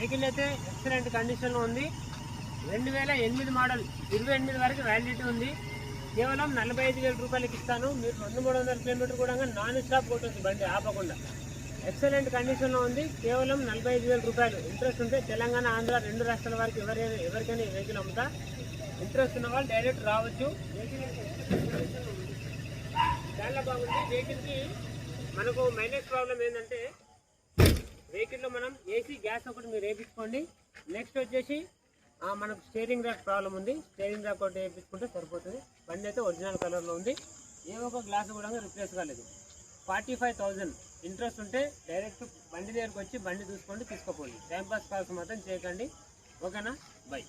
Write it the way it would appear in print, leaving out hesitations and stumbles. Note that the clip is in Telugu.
వెహికల్ అయితే ఎక్సలెంట్ కండిషన్లో ఉంది. 2008 మోడల్, 28 వరకు వ్యాలిడిటీ ఉంది. కేవలం 45,000 రూపాయలకి ఇస్తాను. మీరు 200-300 కిలోమీటర్ కూడా నాన్ స్టాప్ కొట్టొచ్చు, బండి ఆపకుండా. ఎక్సలెంట్ కండిషన్లో ఉంది. కేవలం 45,000 రూపాయలు. ఇంట్రెస్ట్ ఉంటే తెలంగాణ, ఆంధ్ర 2 రాష్ట్రాల వరకు ఎవరికైనా వెహికల్ అమ్ముతా. ఇంట్రెస్ట్ ఉన్న వాళ్ళు డైరెక్ట్ రావచ్చు. చాలా బాగుంది. వెహికల్కి మనకు మైలేజ్ ప్రాబ్లం ఏంటంటే, వెహికల్లో మనం ఏసీ గ్యాస్ ఒకటి మీరు వేయించుకోండి. నెక్స్ట్ వచ్చేసి మనకు స్టీరింగ్ ర్యాక్ ప్రాబ్లం ఉంది. స్టీరింగ్ ర్యాక్ ఒకటి వేయించుకుంటే సరిపోతుంది. బండి అయితే ఒరిజినల్ కలర్లో ఉంది. ఏ ఒక్క గ్లాస్ కూడా రిప్లేస్ కాలేదు. 45,000. ఇంట్రెస్ట్ ఉంటే డైరెక్ట్ బండి దగ్గరకు వచ్చి బండి చూసుకోండి, తీసుకోపోండి. టైంపాస్ కాల్స్ మాత్రం చేయకండి. ఓకేనా? బై.